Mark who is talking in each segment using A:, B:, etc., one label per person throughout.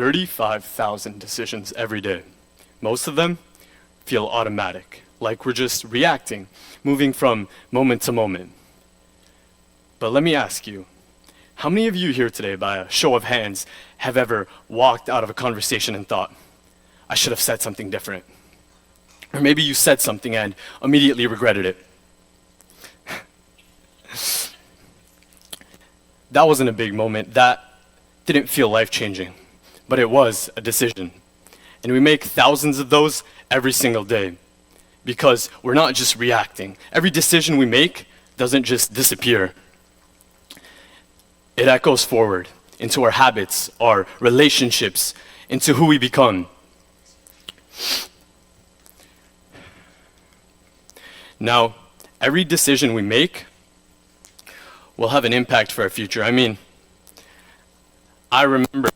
A: 35,000 decisions every day. Most of them feel automatic, like we're just reacting, moving from moment to moment. But let me ask you, how many of you here today, by a show of hands, have ever walked out of a conversation and thought, I should have said something different? Or maybe you said something and immediately regretted it. That wasn't a big moment. That didn't feel life-changing, but it was a decision. And we make thousands of those every single day because we're not just reacting. Every decision we make doesn't just disappear. It echoes forward into our habits, our relationships, into who we become. Now, every decision we make will have an impact for our future. I mean, I remember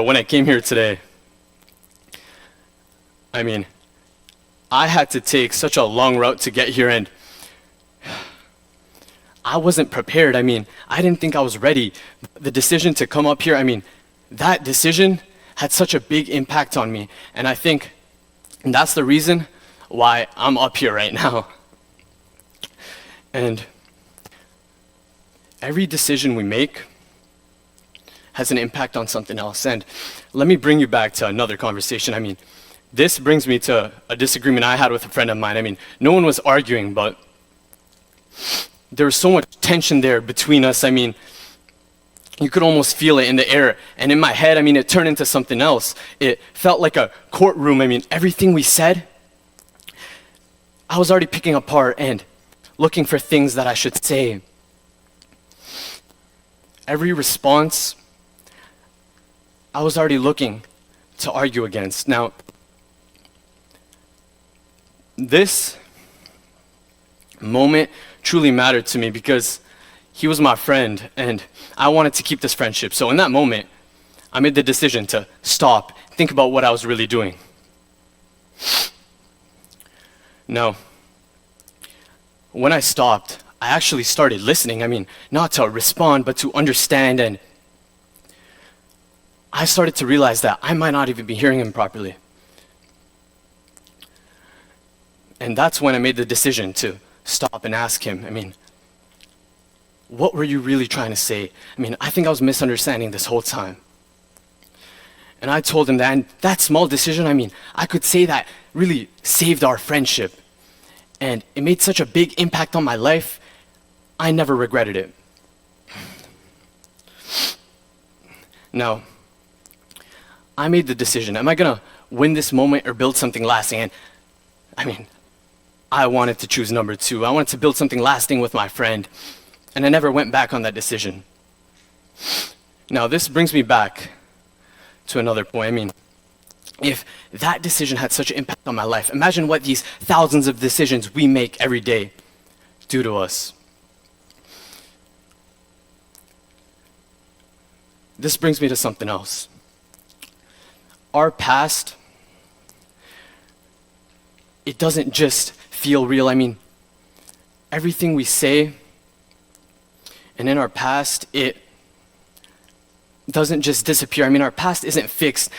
A: when I came here today, I had to take such a long route to get here, and I wasn't prepared. I didn't think I was ready. The decision to come up here, that decision had such a big impact on me, and I think that's the reason why I'm up here right now. And every decision we make has an impact on something else. And let me bring you back to another conversation. This brings me to a disagreement I had with a friend of mine. No one was arguing, but there was so much tension there between us. You could almost feel it in the air. And in my head, it turned into something else. It felt like a courtroom. Everything we said, I was already picking apart and looking for things that I should say. Every response, I was already looking to argue against. Now, this moment truly mattered to me because he was my friend and I wanted to keep this friendship. So in that moment, I made the decision to stop, think about what I was really doing. Now, when I stopped, I actually started listening. Not to respond, but to understand. And I started to realize that I might not even be hearing him properly. And that's when I made the decision to stop and ask him, what were you really trying to say? I think I was misunderstanding this whole time. And I told him that, and that small decision, I could say that really saved our friendship. And it made such a big impact on my life, I never regretted it. Now, I made the decision. Am I gonna win this moment or build something lasting? And I wanted to choose number two. I wanted to build something lasting with my friend. And I never went back on that decision. Now, this brings me back to another point. If that decision had such an impact on my life, imagine what these thousands of decisions we make every day do to us. This brings me to something else. Our past, it doesn't just feel real. Everything we say, and in our past, it doesn't just disappear. Our past isn't fixed.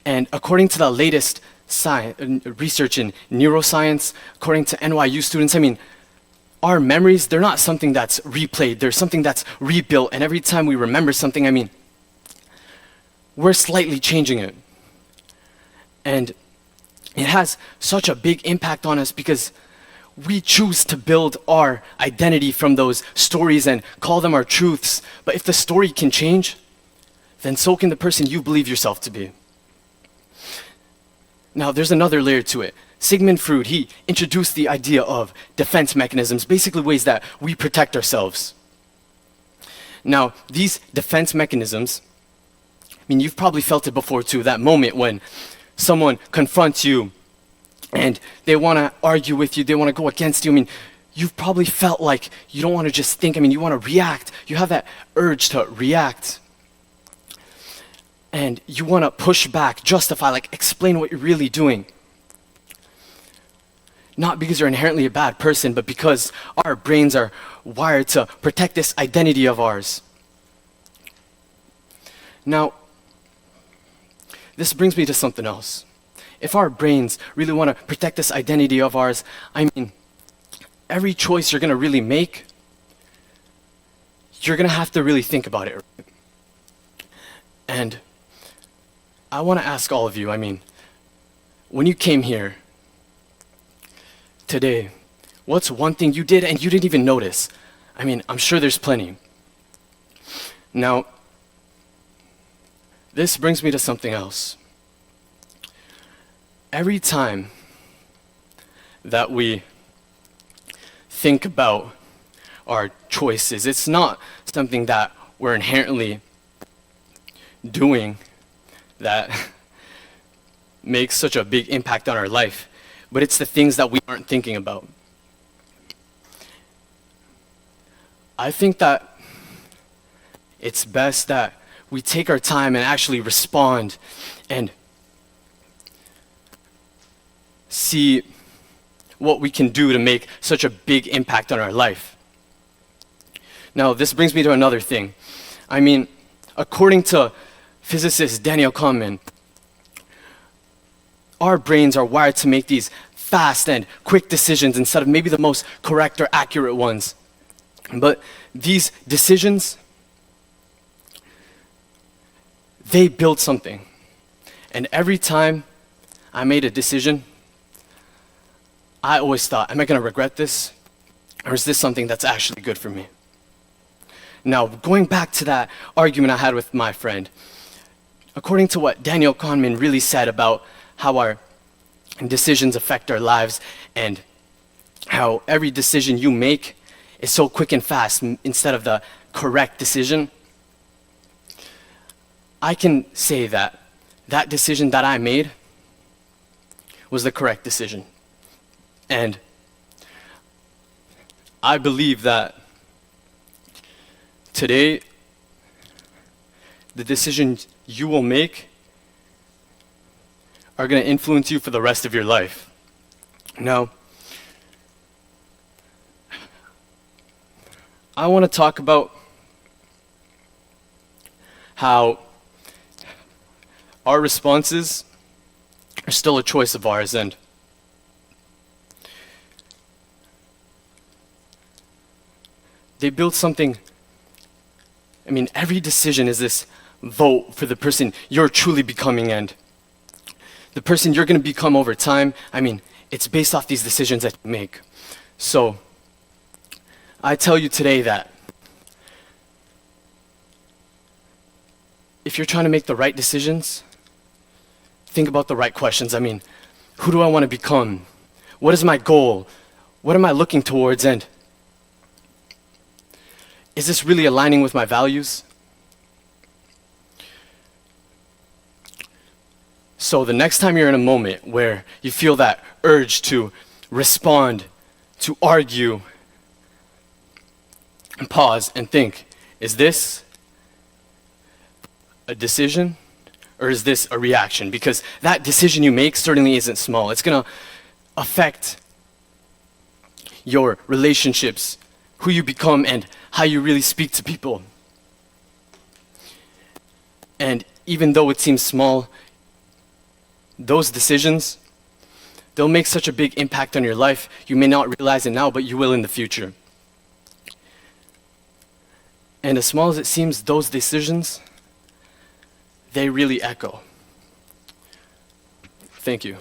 A: And according to the latest research in neuroscience, according to NYU students, our memories, they're not something that's replayed. They're something that's rebuilt. And every time we remember something, we're slightly changing it. And it has such a big impact on us because we choose to build our identity from those stories and call them our truths. But if the story can change, then so can the person you believe yourself to be. Now, there's another layer to it. Sigmund Freud, he introduced the idea of defense mechanisms, basically ways that we protect ourselves. Now, these defense mechanisms, you've probably felt it before too, that moment when someone confronts you and they want to argue with you, they want to go against you. You've probably felt like you don't want to just think, you want to react. You have that urge to react. And you want to push back, justify, explain what you're really doing. Not because you're inherently a bad person, but because our brains are wired to protect this identity of ours. Now, this brings me to something else. If our brains really want to protect this identity of ours, I mean, every choice you're going to really make, you're going to have to really think about it. Right? And I want to ask all of you, I mean, when you came here today, what's one thing you did and you didn't even notice? I mean, I'm sure there's plenty. Now, this brings me to something else. Every time that we think about our choices, it's not something that we're inherently doing that makes such a big impact on our life, but it's the things that we aren't thinking about. I think that it's best that we take our time and actually respond and see what we can do to make such a big impact on our life. Now, this brings me to another thing. I mean, according to physicist Daniel Kahneman, our brains are wired to make these fast and quick decisions instead of maybe the most correct or accurate ones. But these decisions, they build something. And every time I made a decision, I always thought, am I going to regret this? Or is this something that's actually good for me? Now, going back to that argument I had with my friend, according to what Daniel Kahneman really said about how our decisions affect our lives and how every decision you make is so quick and fast instead of the correct decision, I can say that that decision that I made was the correct decision. And I believe that today, the decisions you will make are going to influence you for the rest of your life. Now, I want to talk about how our responses are still a choice of ours, and they build something. I mean, every decision is this vote for the person you're truly becoming, and the person you're going to become over time. I mean, it's based off these decisions that you make. So, I tell you today that if you're trying to make the right decisions, think about the right questions. I mean, who do I want to become? What is my goal? What am I looking towards? And is this really aligning with my values? So the next time you're in a moment where you feel that urge to respond, to argue, and pause and think, is this a decision or is this a reaction? Because that decision you make certainly isn't small. It's going to affect your relationships, who you become, and how you really speak to people. And even though it seems small, those decisions, they'll make such a big impact on your life. You may not realize it now, but you will in the future. And as small as it seems, those decisions, they really echo. Thank you.